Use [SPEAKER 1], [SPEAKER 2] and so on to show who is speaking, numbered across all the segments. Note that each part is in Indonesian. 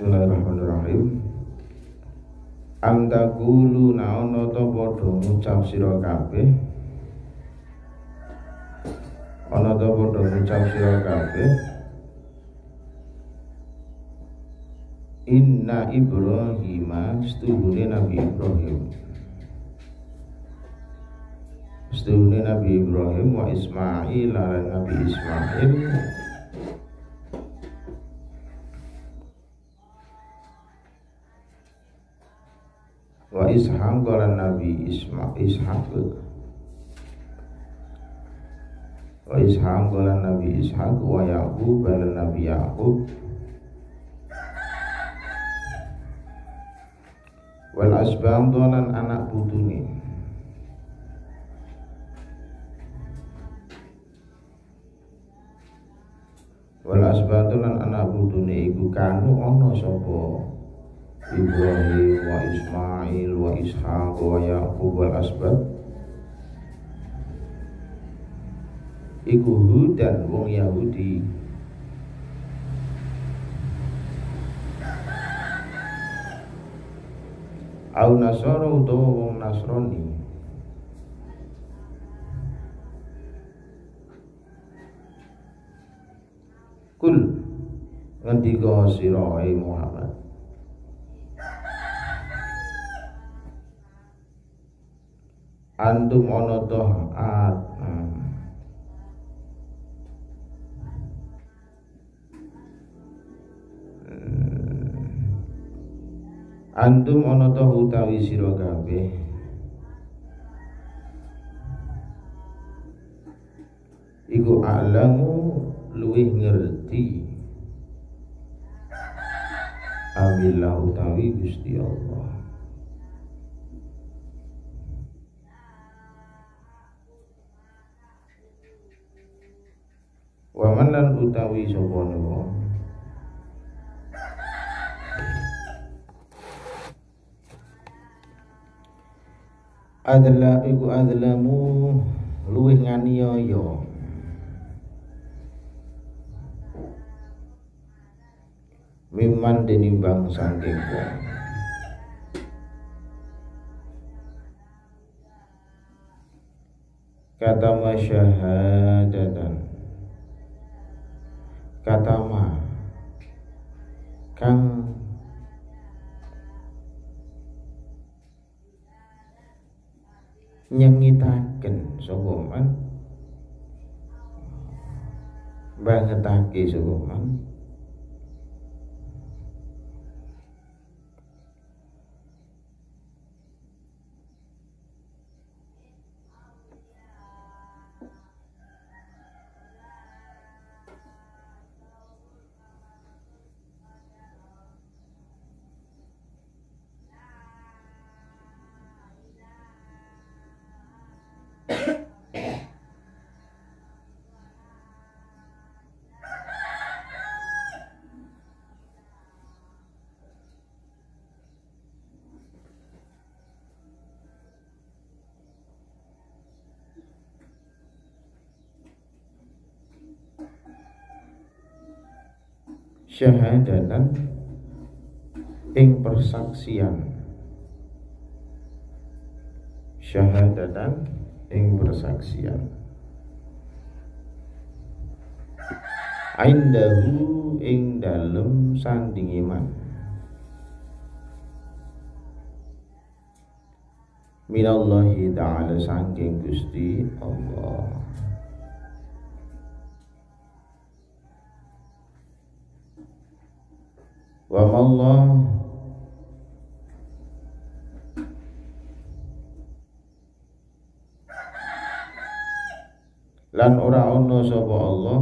[SPEAKER 1] Bismillahirrahmanirrahim. Amtaqulu naono to padha ngucap sira kabeh. Ana to padha ngucap sira kabeh. Inna Ibrahima setuhune Nabi Ibrahim. Setuhune Nabi Ibrahim wa Ismail lan Nabi Ismail. Wa Ishaq lan Nabi Ishaq. Wa Ishaq lan Nabi Ishaq wa Yaqub lan Nabi Yaqub. Wal asbam lan anak putune. Wal asbam lan anak putune iku kanu ana sapa Ibrahim wa Ismail wa Ishaq wa Yaqub wal asbab iku Hud dan wong Yahudi. Au Nasara utawa wong Nasrani. Kul ngendika sira Muhammad, antum ana toh antum ana toh utawi sira kabeh iku a'lamu luwih ngerti abillah utawi Gusti Allah. Wa man lan utawi sapa wong adalah iku adlamu luwih nganiaya mimman denimbang saking wong kata masyahadatan katama kang nyengitaken sapa man bangetake sapa man syahadatan ing persaksian, syahadatan ing persaksian indahu ing dalem sandinge man minallahi ta'ala saking Gusti Allah. Wa Allah lan ora ana sapa Allah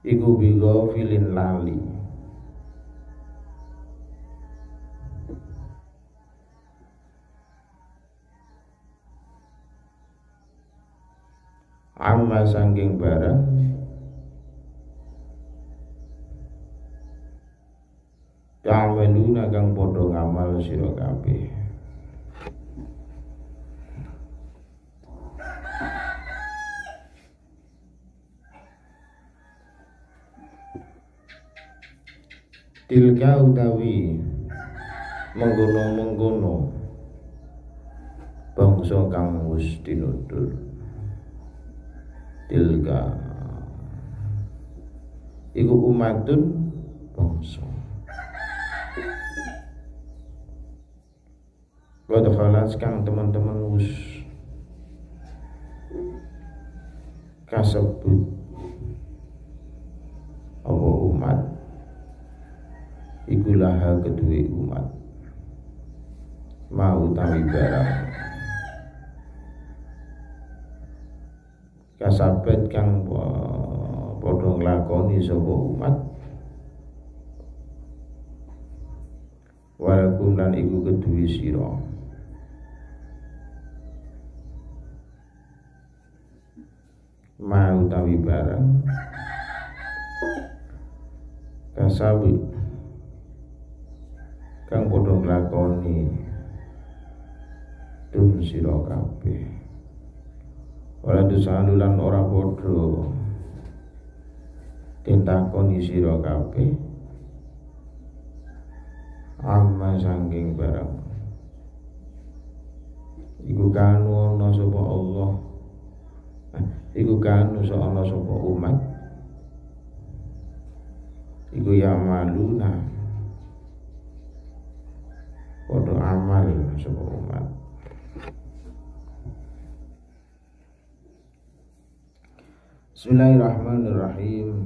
[SPEAKER 1] iku bighafilin lali amma sangking barang ta'maluna kang padha ngamal sira kabeh. tilka utawi mengkono-mengkono bangsa kang wis tinutur. Tilka iku umatun bangsa qad khalas kang teman-teman wis kasebut apa umat iku laha kedue umat mau utawi barang kasabet kang padha nglakoni sapa umat walakum lan iku kedue sira mau utawi barang kasabet kang padha nglakoni dun sira kabeh wala tusalulan ora padha ditakoni sira kabeh amma sangking barang iku kanu ana sapa Allah iku kanu ana sapa umat iku ya maluna padha amal sapa umat. Bismillahirrahmanirrahim.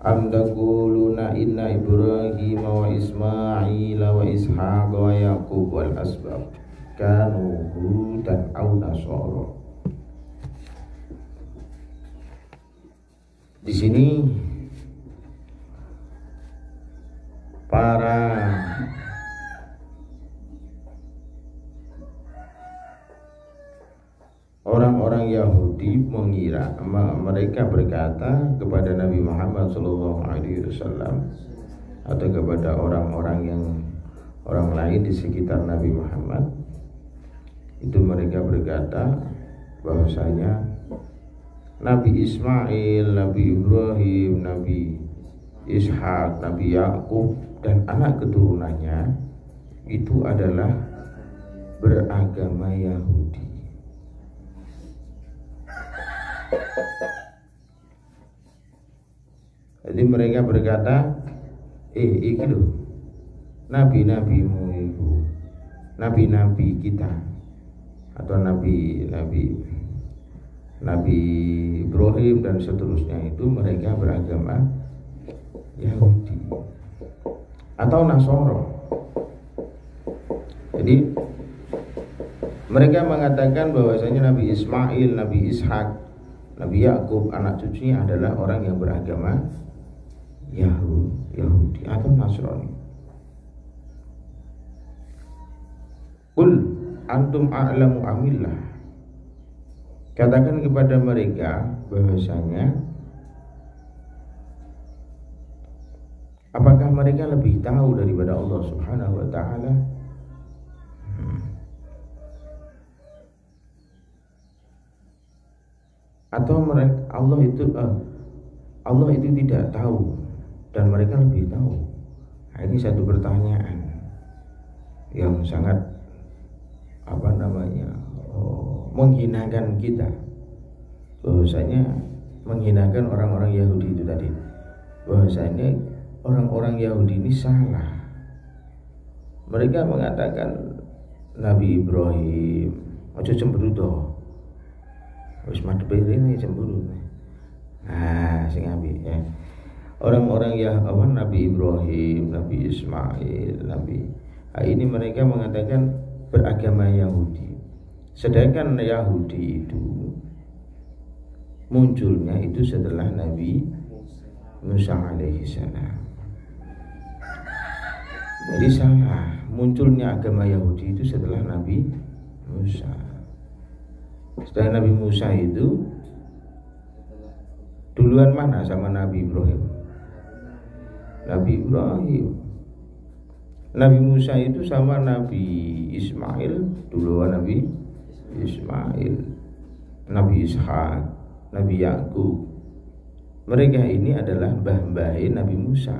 [SPEAKER 1] Am taquluna inna Ibrahim wa Ismail wa Ishaq wa Yaqub wal asbab kanu hudan aw nasara. Di sini para orang-orang Yahudi mengira, mereka berkata kepada Nabi Muhammad SAW atau kepada orang-orang lain di sekitar Nabi Muhammad, itu mereka berkata bahwasanya Nabi Ismail, Nabi Ibrahim, Nabi Ishak, Nabi Yakub dan anak keturunannya itu adalah beragama Yahudi. Jadi mereka berkata, iki loh nabi-nabimu itu, nabi-nabi kita atau nabi Ibrahim dan seterusnya itu mereka beragama Yahudi atau Nasoro. Jadi mereka mengatakan bahwasanya Nabi Ismail, Nabi Ishak, Nabi Yakub, anak cucunya adalah orang yang beragama Yahudi atau Nasrani. Qul antum a'lamu amillah. Katakan kepada mereka bahwasanya apakah mereka lebih tahu daripada Allah Subhanahu wa taala? Atau mereka Allah itu tidak tahu dan mereka lebih tahu. Nah, ini satu pertanyaan yang sangat menghinakan kita, bahwasanya menghinakan orang-orang Yahudi itu tadi, bahwasanya orang-orang Yahudi ini salah. Mereka mengatakan Nabi Ibrahim, ojo cemburu toh, wis madhep ini cemburu. Nah, sing apik ya. Orang-orang Nabi Ibrahim, Nabi Ismail, ini mereka mengatakan beragama Yahudi. Sedangkan Yahudi itu munculnya itu setelah Nabi Musa alaihi salam. Jadi salah, munculnya agama Yahudi itu setelah Nabi Musa. Setelah Nabi Musa itu duluan mana sama Nabi Ibrahim? Nabi Ibrahim. Nabi Musa itu sama Nabi Ismail, duluan Nabi Ismail. Nabi Ishak, Nabi Yakub, mereka ini adalah mbah-mbahe Nabi Musa.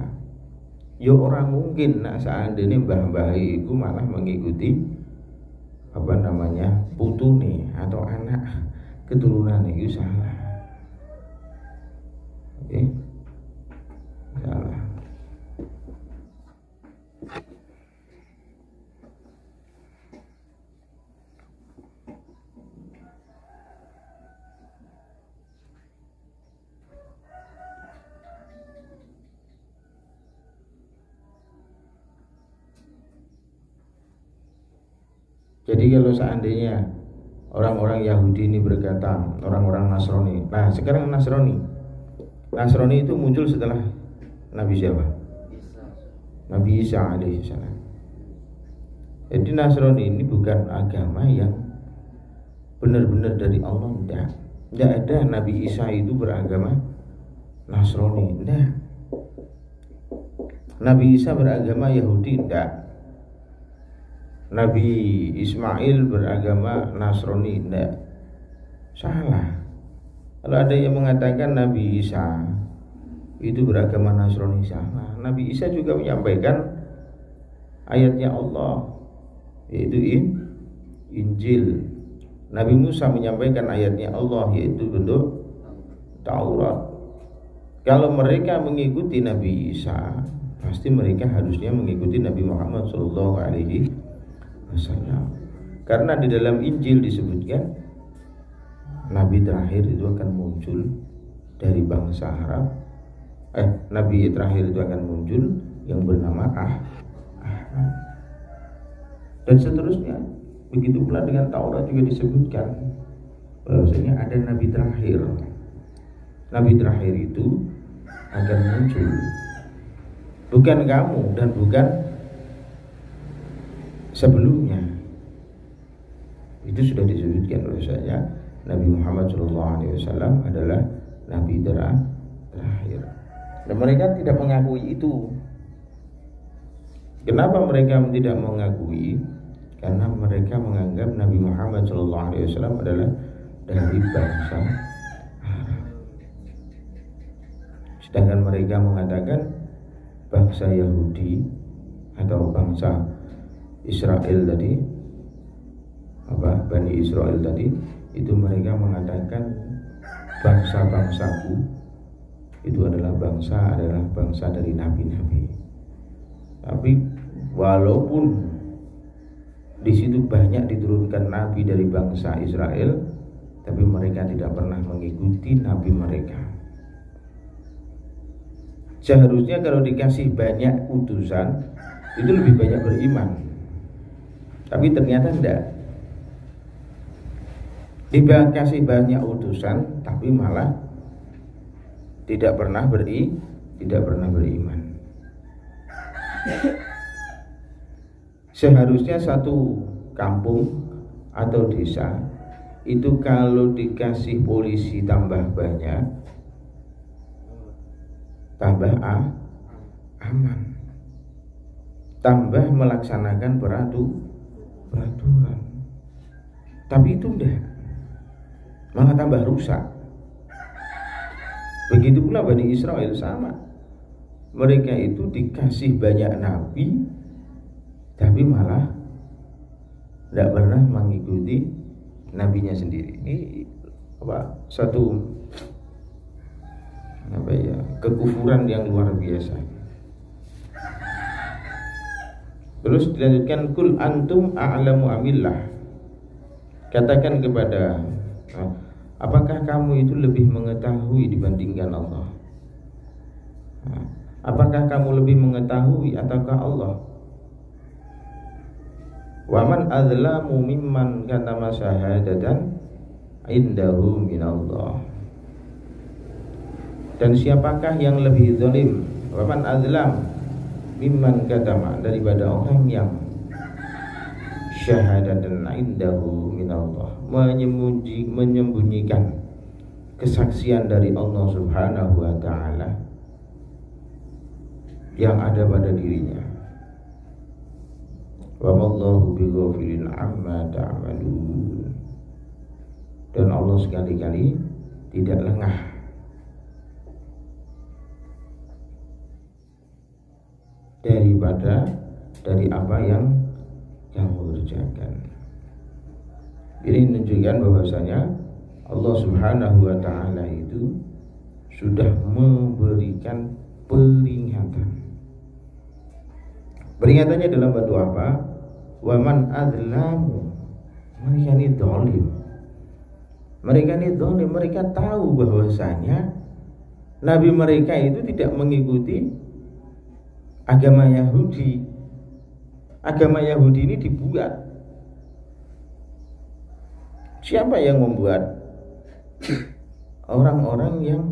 [SPEAKER 1] Ya orang mungkin nak seandainya mbah-mbahe itu malah mengikuti putune atau anak keturunan itu salah. Salah. Jadi kalau seandainya orang-orang Yahudi ini berkata, orang-orang Nasrani. Nah, sekarang Nasrani itu muncul setelah Nabi siapa? Nabi Isa alaihissalam. Jadi Nasrani ini bukan agama yang benar-benar dari Allah, tidak ada. Nabi Isa itu beragama Nasrani, tidak. Nabi Isa beragama Yahudi, tidak. Nabi Ismail beragama Nasrani, tidak. Salah. Kalau ada yang mengatakan Nabi Isa itu beragama Nasrani, salah. Nabi Isa juga menyampaikan ayatnya Allah, yaitu Injil. Nabi Musa menyampaikan ayatnya Allah, yaitu bentuk Taurat. Kalau mereka mengikuti Nabi Isa, pasti mereka harusnya mengikuti Nabi Muhammad SAW. Karena di dalam Injil disebutkan Nabi terakhir itu akan muncul dari bangsa Arab. Nabi terakhir itu akan muncul yang bernama Ahmad. Dan seterusnya. Begitu pula dengan Taurat juga disebutkan bahwasanya ada Nabi terakhir. Nabi terakhir itu akan muncul. Bukan kamu dan bukan sebelumnya. Itu sudah disebutkan oleh saya. Nabi Muhammad SAW adalah Nabi terakhir. Dan mereka tidak mengakui itu. Kenapa mereka tidak mengakui? Karena mereka menganggap Nabi Muhammad SAW adalah dari bangsa Arab. Sedangkan mereka mengatakan bangsa Yahudi atau bangsa Israel tadi, Bani Israel tadi, itu mereka mengatakan bangsa-bangsaku itu adalah bangsa dari nabi-nabi. Tapi walaupun di situ banyak diturunkan nabi dari bangsa Israel, tapi mereka tidak pernah mengikuti nabi mereka. Seharusnya kalau dikasih banyak utusan itu lebih banyak beriman, tapi ternyata tidak. Dikasih banyak utusan, tapi malah tidak pernah beriman. Seharusnya satu kampung atau desa itu kalau dikasih polisi tambah banyak, tambah aman, tambah melaksanakan peraturan. Tapi itu enggak, malah tambah rusak. Begitu pula Bani Israel sama. Mereka itu dikasih banyak nabi, tapi malah tidak pernah mengikuti nabinya sendiri. Ini satu kekufuran yang luar biasa. Terus dilanjutkan, kul antum a'lamu amillah. Katakan kepada, apakah kamu itu lebih mengetahui dibandingkan Allah? Apakah kamu lebih mengetahui ataukah Allah? Wa man adzlamu mimman katama syahadatan indahu minallah. Dan siapakah yang lebih zalim? Wa man adzlam mimman katama, daripada orang yang syahadatan indahu minallah, menyembunyikan kesaksian dari Allah Subhanahu wa taala yang ada pada dirinya. Wa mallahu bighafilin amma ta'malun. Dan Allah sekali-kali tidak lengah dari apa yang mengerjakan. Ini menunjukkan bahwasanya Allah Subhanahu wa taala itu sudah memberikan peringatan. Peringatannya dalam bentuk apa? Wa man adzlamu. Mereka ini zalim. Mereka tahu bahwasanya nabi mereka itu tidak mengikuti agama Yahudi. Agama Yahudi ini dibuat. Siapa yang membuat? Orang-orang yang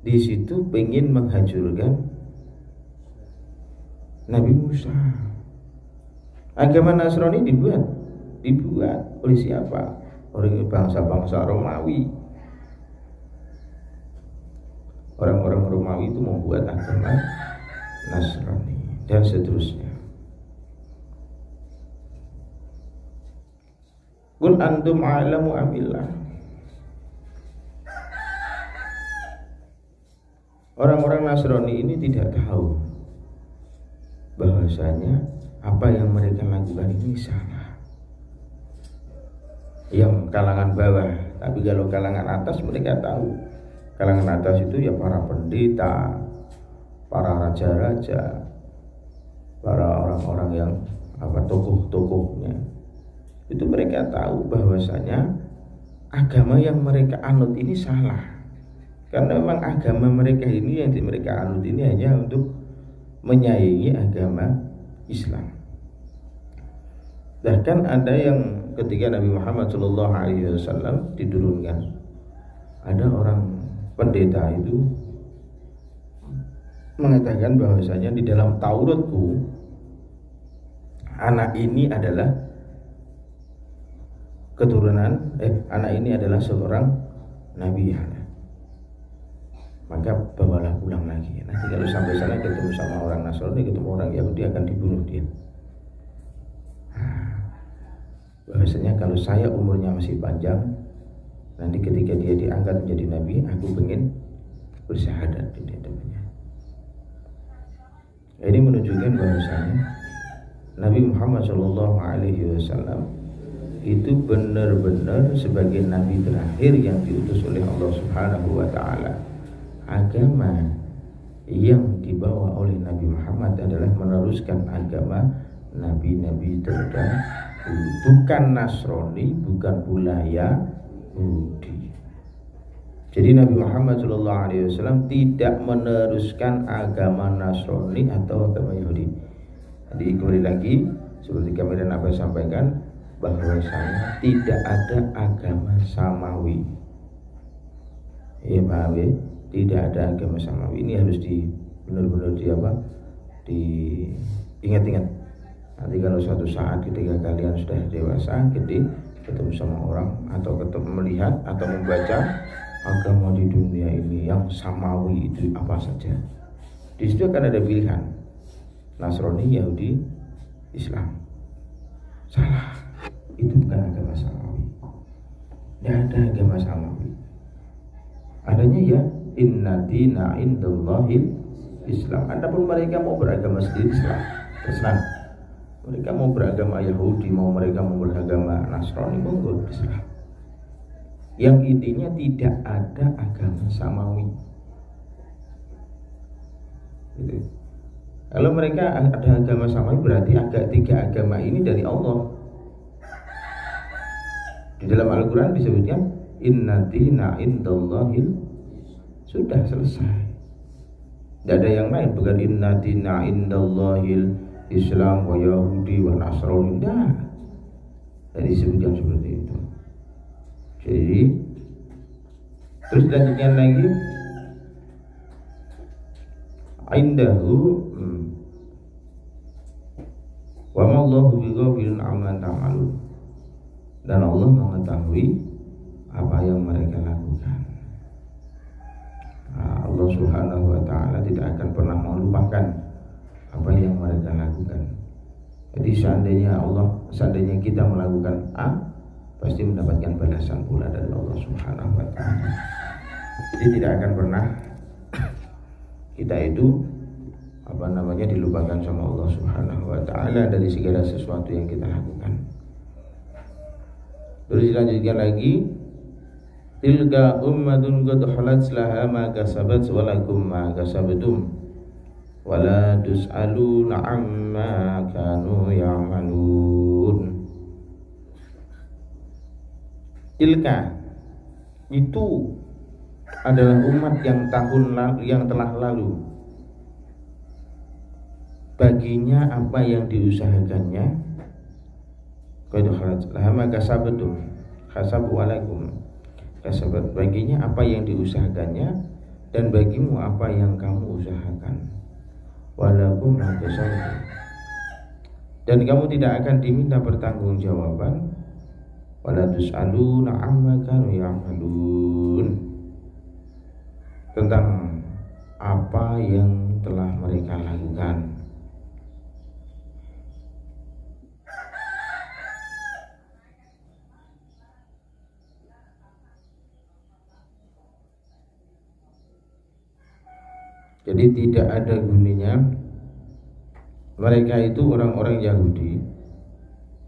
[SPEAKER 1] di situ pengen menghancurkan Nabi Musa. Agama Nasrani dibuat oleh siapa? Oleh bangsa-bangsa Romawi. Orang-orang Romawi itu membuat agama Nasrani dan seterusnya. Qul antum a'lamu amillah. Orang-orang Nasrani ini tidak tahu bahwasanya apa yang mereka lakukan ini salah. Yang kalangan bawah, tapi kalau kalangan atas mereka tahu. Kalangan atas itu ya para pendeta, para raja-raja, para orang-orang yang tokoh-tokohnya. Itu mereka tahu bahwasanya agama yang mereka anut ini salah. Karena memang agama mereka ini yang mereka anut ini hanya untuk menyaingi agama Islam. Bahkan ada yang ketika Nabi Muhammad SAW diturunkan, ada orang pendeta itu mengatakan bahwasanya di dalam Tauratku anak ini adalah anak ini adalah seorang nabi. Maka bawalah pulang lagi. Nanti kalau sampai sana ketemu sama orang Nasrani, ketemu orang Yahudi, akan dibunuh dia. Bahwasanya kalau saya umurnya masih panjang, nanti ketika dia diangkat menjadi nabi, aku pengen bersyahadat di hadapannya. Ini menunjukkan bahwasanya Nabi Muhammad SAW itu benar-benar sebagai nabi terakhir yang diutus oleh Allah Subhanahu wa taala. Agama yang dibawa oleh Nabi Muhammad adalah meneruskan agama nabi-nabi terdahulu, bukan Nasrani, bukan pula Yahudi. Jadi Nabi Muhammad SAW tidak meneruskan agama Nasrani atau agama Yahudi. Jadi kembali lagi seperti kami dan apa sampaikan, bahwasanya tidak ada agama samawi. Ya paham ya? Tidak ada agama samawi. Ini harus benar-benar diingat-ingat. Nanti kalau suatu saat ketika kalian sudah dewasa, gede, ketemu sama orang atau ketemu melihat atau membaca agama di dunia ini yang samawi itu apa saja, di situ akan ada pilihan Nasrani, Yahudi, Islam. Salah, itu bukan agama samawi. Tidak ada agama samawi. Adanya ya inna dina indallahil Islam. Adapun mereka mau beragama sendiri Islam. Mereka mau beragama Yahudi, mereka mau beragama Nasrani, monggo Islam. Yang intinya tidak ada agama samawi. Gitu. Kalau mereka ada agama samawi, berarti tiga agama ini dari Allah. Di dalam Al-Quran disebutnya inna dina indallahil, sudah selesai. Tidak ada yang lain, bukan inna dina indallahil Islam wa Yahudi wa Nasrani. Tidak. Jadi disebutkan seperti itu. Jadi terus lanjutkan lagi, indahu wa ma Allahu bighafilin amma ta'malun, dan Allah mengetahui apa yang mereka lakukan. Allah Subhanahu wa taala tidak akan pernah melupakan apa yang mereka lakukan. Jadi seandainya kita melakukan A, pasti mendapatkan balasan pula dari Allah Subhanahu wa taala. Jadi tidak akan pernah kita itu dilupakan sama Allah Subhanahu wa taala dari segala sesuatu yang kita lakukan. Terus dilanjutkan lagi, tilka ummatun qad khalat laha ma kasabat wa lakum ma kasabtum wa la tus'aluna amma kanu ya'malun. Tilka itu adalah umat yang telah lalu. Baginya apa yang diusahakannya, qad khalat laha ma kasabtum kasab wa lakum kasabat, baginya apa yang diusahakannya dan bagimu apa yang kamu usahakan. Walakum ma kasabtum, dan kamu tidak akan diminta pertanggungjawaban. Wala tus'aluna amma kanu ya'malun, tentang apa yang telah mereka lakukan. Jadi tidak ada gunanya mereka itu orang-orang Yahudi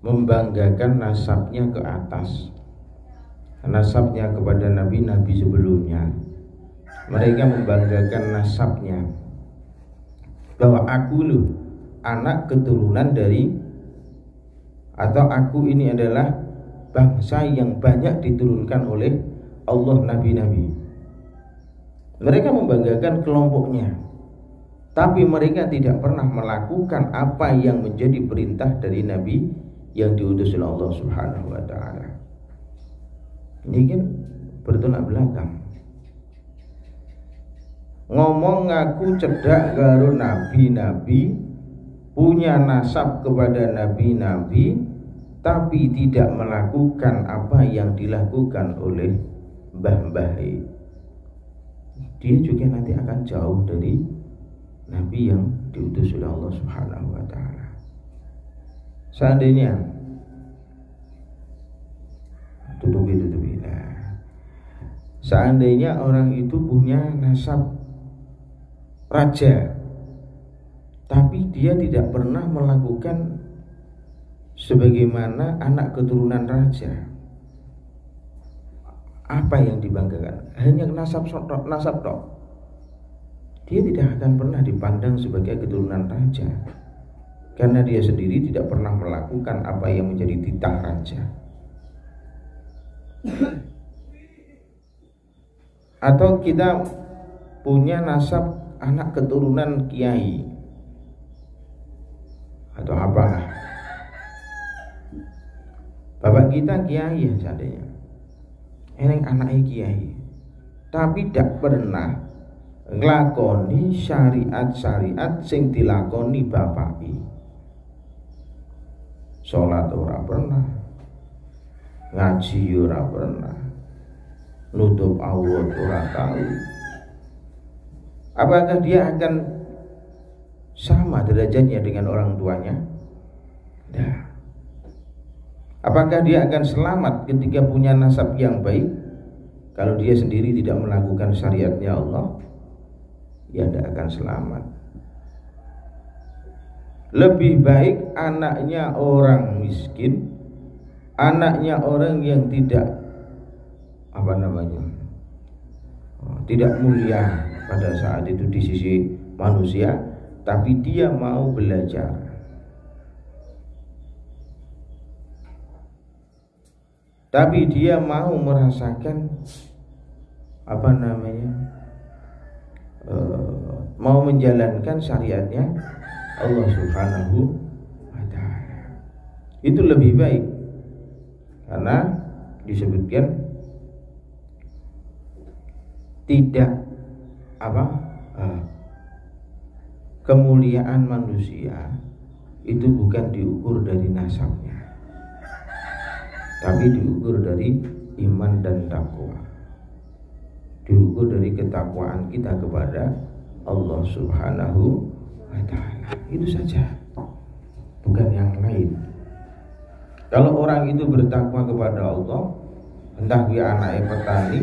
[SPEAKER 1] membanggakan nasabnya ke atas, nasabnya kepada nabi-nabi sebelumnya. Mereka membanggakan nasabnya, bahwa aku loh anak keturunan dari, atau aku ini adalah bangsa yang banyak diturunkan oleh Allah nabi-nabi. Mereka membanggakan kelompoknya, tapi mereka tidak pernah melakukan apa yang menjadi perintah dari Nabi yang diutus oleh Allah Subhanahu wa taala. Ini kan bertolak belakang. Ngomong ngaku cedak karo nabi-nabi, punya nasab kepada nabi-nabi, tapi tidak melakukan apa yang dilakukan oleh mbah-mbah. Dia juga nanti akan jauh dari nabi yang diutus oleh Allah Subhanahu wa taala. Seandainya tutupi. Seandainya orang itu punya nasab raja, tapi dia tidak pernah melakukan sebagaimana anak keturunan raja, apa yang dibanggakan? Hanya nasab tok. Dia tidak akan pernah dipandang sebagai keturunan raja, karena dia sendiri tidak pernah melakukan apa yang menjadi titah raja. Atau kita punya nasab anak keturunan kiai atau apalah, bapak kita kiai ya seandainya, eneng anaknya kiai, tapi tidak pernah nglakoni syariat-syariat sing dilakoni bapaki. Salat ora pernah, ngaji ora pernah, nutup aurat ora tahu. Apakah dia akan sama derajatnya dengan orang tuanya? Tidak. Apakah dia akan selamat ketika punya nasab yang baik kalau dia sendiri tidak melakukan syariatnya Allah? Ya tidak akan selamat. Lebih baik anaknya orang miskin, anaknya orang yang tidak tidak mulia pada saat itu di sisi manusia, tapi dia mau belajar. Tapi dia mau merasakan mau menjalankan syariatnya Allah Subhanahu wa ta'ala. Itu lebih baik, karena disebutkan tidak kemuliaan manusia itu bukan diukur dari nasabnya, tapi diukur dari iman dan takwa, diukur dari ketakwaan kita kepada Allah Subhanahu wa ta'ala. Itu saja, bukan yang lain. Kalau orang itu bertakwa kepada Allah, entah dia anaknya petani,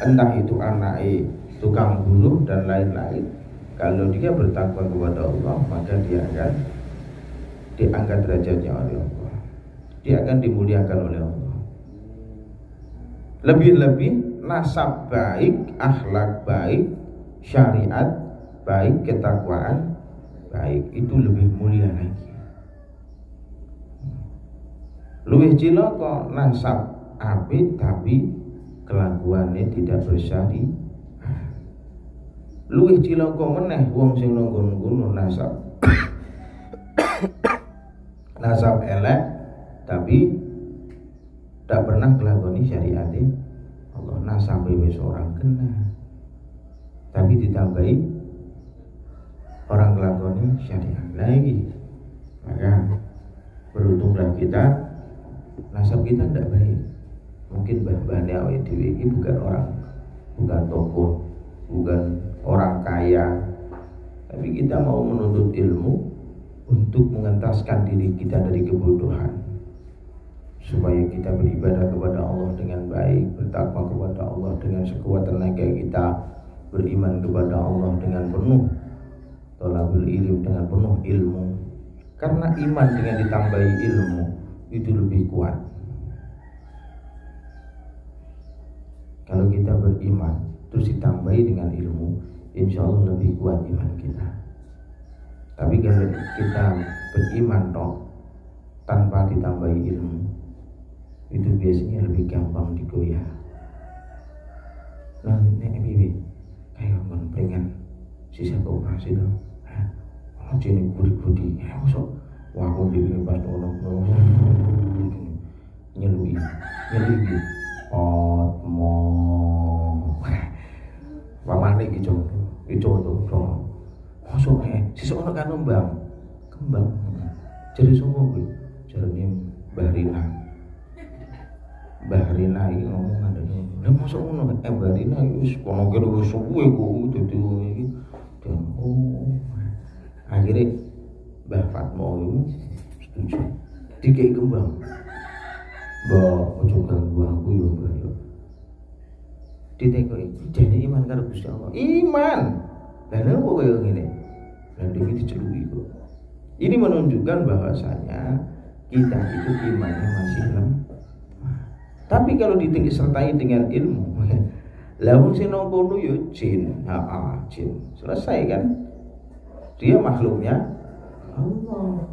[SPEAKER 1] entah itu anaknya tukang buruh dan lain-lain, Kalau dia bertakwa kepada Allah, maka dia akan diangkat derajatnya oleh Allah. Dia akan dimuliakan oleh Allah. Lebih-lebih nasab baik, akhlak baik, syariat baik, ketakwaan baik, itu lebih mulia lagi. Luwih cilaka nasab apik tapi kelakuannya tidak bersari. Luwih cilaka meneh wong sing nanggon-nanggon nasab nasab elek tapi tak pernah kelakoni syariat Allah. Nasab wis orang kena tapi ditambahi orang kelakoni syariat lagi. Maka beruntunglah kita, nasab kita tidak baik. Mungkin bahannya awake dhewe iki bukan tokoh, bukan orang kaya, tapi kita mau menuntut ilmu untuk mengentaskan diri kita dari kebodohan, supaya kita beribadah kepada Allah dengan baik, bertakwa kepada Allah dengan sekuat tenaga kita, beriman kepada Allah dengan penuh, thalabul ilm dengan penuh ilmu. Karena iman dengan ditambahi ilmu itu lebih kuat. Kalau kita beriman terus ditambahi dengan ilmu, insya Allah lebih kuat iman kita. Tapi kalau kita beriman toh tanpa ditambahi ilmu, itu biasanya lebih gampang digoyah. Nah, nek piye? Kayak kon pengen sisa operasi to. Oh, jeneng budi-budi. Mosok wah aku dhewe pas ngono nyelui. Otmo. Pamane iki itu to. Mosok sisa ono kan kembang. Jadi sapa kuwi? Jarene Mbah Rina iki ngomong ngene. Lah mosok ngono Mbah Rina iki wis kono kene wis suwe kok dadi iki. Akhirnya Mbah Fatmo itu setuju dikei kembang. Mbak ojo ganggu aku ya Mbah ya. Ditekoki jane iman karo Gusti Allah. Iman. Lah napa koyo ngene? Lah iki diceluki kok. Ini menunjukkan bahwasanya kita itu imannya masih lemah. Tapi kalau disertai dengan ilmu, lah wong sing nang kono ya jin. Jin. Selesai kan? Dia makhluknya Allah.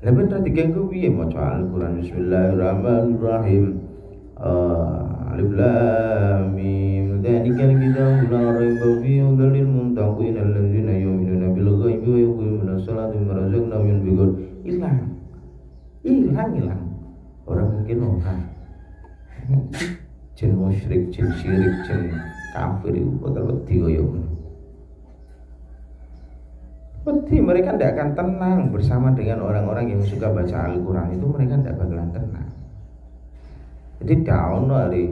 [SPEAKER 1] Lepas tadi diganggu piye maca Al-Qur'an Bismillahirrahmanirrahim. Alif Lam Mim. Dzalikal kitabu la raiba fihi hudal lil muttaqin alladzina yu'minuna bil ghaibi wa yuqimuna sholata wa mimma razaqnahum yunfiqun. Hilang. Orang mungkin orang jin musyrik, jin syirik, jin kafir itu bakal wedi koyo ngono. Berarti mereka tidak akan tenang bersama dengan orang-orang yang suka baca Al-Quran. Itu mereka tidak bakalan tenang. Jadi daun dari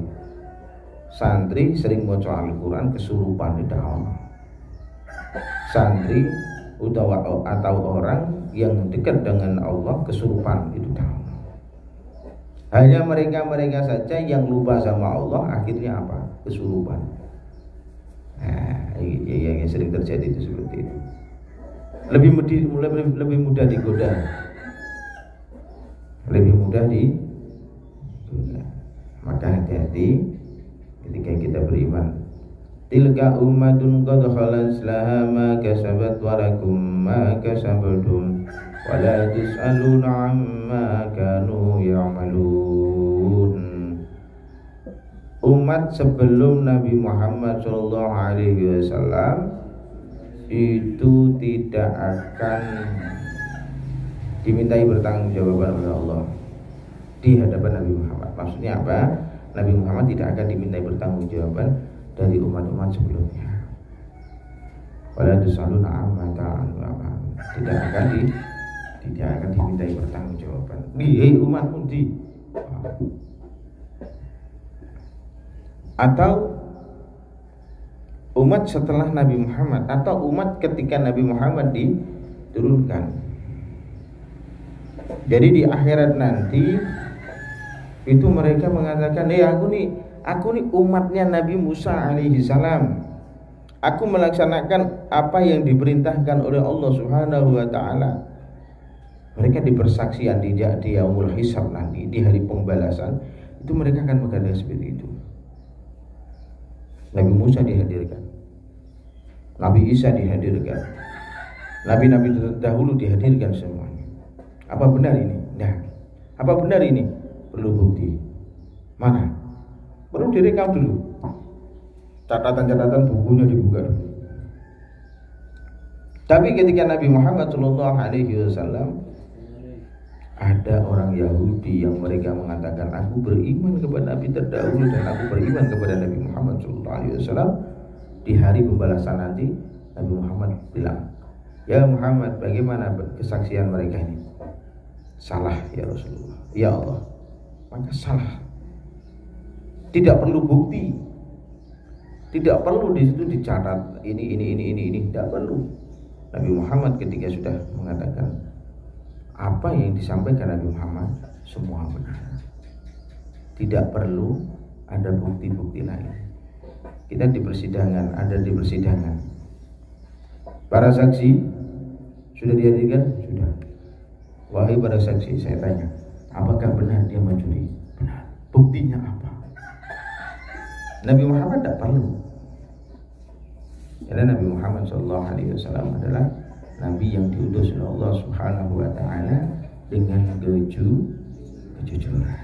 [SPEAKER 1] santri sering baca Al-Quran kesurupan di daun. Santri atau orang yang dekat dengan Allah kesurupan itu daun. Hanya mereka saja yang lupa sama Allah akhirnya apa? Kesurupan. Nah, yang sering terjadi itu seperti itu. Lebih mudah digoda, lebih mudah digoda. Maka hati-hati ketika kita beriman. Tilka ummatun qad khalat laha ma kasabat wa lakum ma kasabtum wa la tus'aluna amma kanu ya'malun. Umat sebelum Nabi Muhammad SAW itu tidak akan dimintai bertanggungjawaban oleh Allah di hadapan Nabi Muhammad. Maksudnya apa? Nabi Muhammad tidak akan dimintai bertanggungjawaban dari umat-umat sebelumnya. Wala tusaluna amma ta'alu. Tidak akan dimintai bertanggungjawaban. Hei umat mundi. Atau umat setelah Nabi Muhammad, atau umat ketika Nabi Muhammad diturunkan. Jadi di akhirat nanti itu mereka mengatakan, aku nih umatnya Nabi Musa alaihi salam. Aku melaksanakan apa yang diperintahkan oleh Allah Subhanahu wa taala. Mereka di persaksian di yaumul hisab nanti, di hari pembalasan, itu mereka akan berkata seperti itu. Nabi Musa dihadirkan, Nabi Isa dihadirkan, nabi-nabi terdahulu dihadirkan semuanya. Apa benar ini? Nah, apa benar ini? Perlu bukti. Mana? Perlu direkam dulu. Catatan-catatan bukunya dibuka dulu. Tapi ketika Nabi Muhammad SAW, ada orang Yahudi yang mereka mengatakan, aku beriman kepada Nabi terdahulu dan aku beriman kepada Nabi Muhammad SAW. Di hari pembalasan nanti, Nabi Muhammad bilang, ya Muhammad, bagaimana kesaksian mereka ini? Salah ya Rasulullah. Ya Allah, maka salah. Tidak perlu bukti, tidak perlu di situ dicatat ini, tidak perlu. Nabi Muhammad ketika sudah mengatakan apa yang disampaikan Nabi Muhammad semua benar. Tidak perlu ada bukti-bukti lain. Kita di persidangan, ada di persidangan. Para saksi sudah dihadirkan? Sudah. Wahai para saksi, saya tanya, apakah benar dia mencuri? Benar. Buktinya apa? Nabi Muhammad tidak perlu. Karena Nabi Muhammad SAW adalah Nabi yang diutus oleh Allah Subhanahu wa taala dengan kejujuran.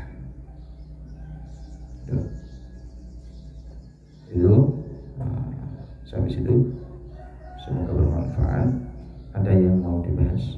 [SPEAKER 1] Itu sampai situ. Semoga bermanfaat. Ada yang mau dibahas?